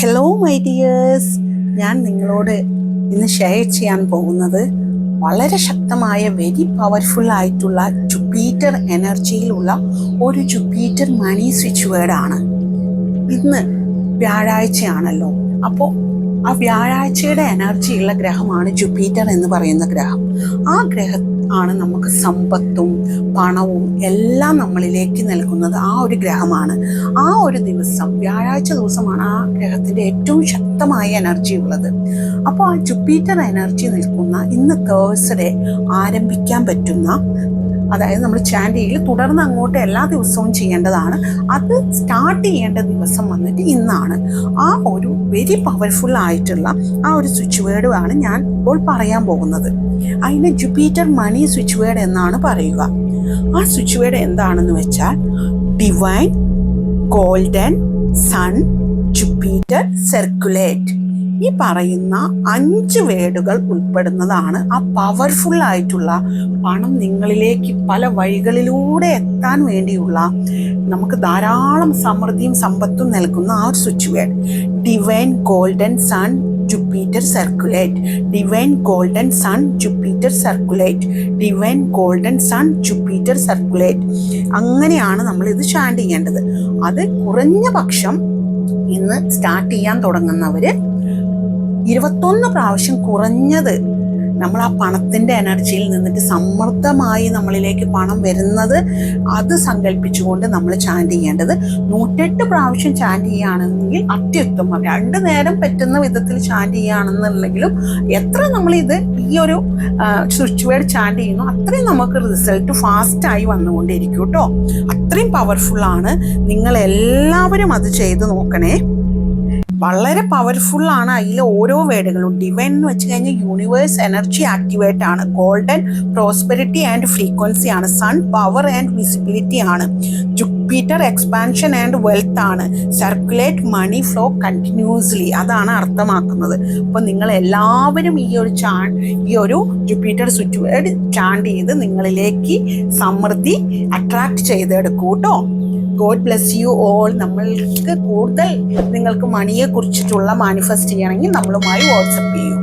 Hello my dears, ഞാൻ നിങ്ങളോട് ഇന്ന് ഷെയർ ചെയ്യാൻ പോകുന്നത് വളരെ ശക്തമായ വെരി പവർഫുൾ ആയിട്ടുള്ള ജുപ്പിറ്റർ എനർജിയിലുള്ള ഒരു ജുപ്പിറ്റർ മണി സ്വിച്ച് വേർഡാണ്. ഇന്ന് വ്യാഴാഴ്ചയാണല്ലോ, അപ്പോൾ ആ വ്യാഴാഴ്ചയുടെ എനർജിയുള്ള ഗ്രഹമാണ് ജുപ്പിറ്റർ എന്ന് പറയുന്ന ഗ്രഹം. ആ ഗ്രഹം ആണ് നമുക്ക് സമ്പത്തും പണവും എല്ലാം നമ്മളിലേക്ക് നൽകുന്നത്. ആ ഒരു ഗ്രഹമാണ്. ആ ഒരു ദിവസം വ്യാഴാഴ്ച ദിവസമാണ് ആ ഗ്രഹത്തിൻ്റെ ഏറ്റവും ശക്തമായ എനർജി ഉള്ളത്. അപ്പോൾ ആ ജുപ്പിറ്റർ എനർജി നിൽക്കുന്ന ഇന്ന് തേഴ്സ്ഡേ ആരംഭിക്കാൻ പറ്റുന്ന, അതായത് നമ്മൾ ചാൻഡിയിൽ തുടർന്ന് അങ്ങോട്ട് എല്ലാ ദിവസവും ചെയ്യേണ്ടതാണ്. അത് സ്റ്റാർട്ട് ചെയ്യേണ്ട ദിവസം വന്നിട്ട് ഇന്നാണ്. ആ ഒരു വെരി പവർഫുൾ ആയിട്ടുള്ള ആ ഒരു സ്വിച്ച് വേർഡാണ് ഞാൻ ഇപ്പോൾ പറയാൻ പോകുന്നത്. അതിന് ജുപ്പിറ്റർ മണി സ്വിച്ച് വേർഡ് എന്നാണ് പറയുക. ആ സ്വിച്ച് വേർഡ് എന്താണെന്ന് വെച്ചാൽ divine golden sun Jupiter circulate. ഈ പറയുന്ന 5 വേർഡുകൾ ഉൾപ്പെടുന്നതാണ് ആ പവർഫുൾ ആയിട്ടുള്ള പണം നിങ്ങളിലേക്ക് പല വഴികളിലൂടെ എത്താൻ വേണ്ടിയുള്ള, നമുക്ക് ധാരാളം സമൃദ്ധിയും സമ്പത്തും നൽകുന്ന ആ ഒരു switch word. Divine golden sun Jupiter circulate, divine golden sun Jupiter circulate, divine golden sun Jupiter circulate. അങ്ങനെയാണ് നമ്മൾ ഇത് ചാൻഡ് ചെയ്യേണ്ടത്. അത് കുറഞ്ഞ പക്ഷം ഇന്ന് സ്റ്റാർട്ട് ചെയ്യാൻ തുടങ്ങുന്നവർ 21 പ്രാവശ്യം കുറഞ്ഞത് നമ്മൾ ആ പണത്തിൻ്റെ എനർജിയിൽ നിന്നിട്ട് സമൃദ്ധമായി നമ്മളിലേക്ക് പണം വരുന്നത് അത് സങ്കല്പിച്ചുകൊണ്ട് നമ്മൾ ചാൻഡ് ചെയ്യേണ്ടത്. 108 പ്രാവശ്യം ചാൻഡ് ചെയ്യുകയാണെങ്കിൽ അത്യുത്തമം. 2 നേരം പറ്റുന്ന വിധത്തിൽ ചാൻഡ് ചെയ്യുകയാണെന്നുണ്ടെങ്കിലും എത്ര നമ്മളിത് ഈ ഒരു സ്വിച്ച് വേർഡ് ചാൻഡ് ചെയ്യുന്നു അത്രയും നമുക്ക് റിസൾട്ട് ഫാസ്റ്റായി വന്നുകൊണ്ടിരിക്കും കേട്ടോ. അത്രയും പവർഫുള്ളാണ്. നിങ്ങളെല്ലാവരും അത് ചെയ്ത് നോക്കണേ. വളരെ പവർഫുൾ ആണ്. അതിലെ ഓരോ വേർഡുകളും ഡിവൈൻ എന്ന് വെച്ച് കഴിഞ്ഞാൽ യൂണിവേഴ്സ് എനർജി ആക്ടിവേറ്റ് ആണ്. ഗോൾഡൻ പ്രോസ്പെരിറ്റി ആൻഡ് ഫ്രീക്വൻസി ആണ്. സൺ പവർ ആൻഡ് വിസിബിലിറ്റി ആണ്. ജുപ്പിറ്റർ എക്സ്പാൻഷൻ ആൻഡ് വെൽത്ത് ആണ്. സർക്കുലേറ്റ് മണി ഫ്ലോ കണ്ടിന്യൂസ്ലി, അതാണ് അർത്ഥമാക്കുന്നത്. അപ്പോൾ നിങ്ങൾ എല്ലാവരും ഈ ഒരു ജുപ്പിറ്റർ സ്വിച്ച് വേർഡ് ചാൻഡ് ചെയ്ത് നിങ്ങളിലേക്ക് സമൃദ്ധി അട്രാക്ട് ചെയ്തെടുക്കൂ കേട്ടോ. God bless you all. നമ്മൾക്ക് കൂടുതൽ നിങ്ങൾക്ക് മണിയെ കുറിച്ചിട്ടുള്ള മാനിഫെസ്റ്റ് ചെയ്യണമെങ്കിൽ നമ്മളുമായി വാട്സപ്പ് ചെയ്യൂ.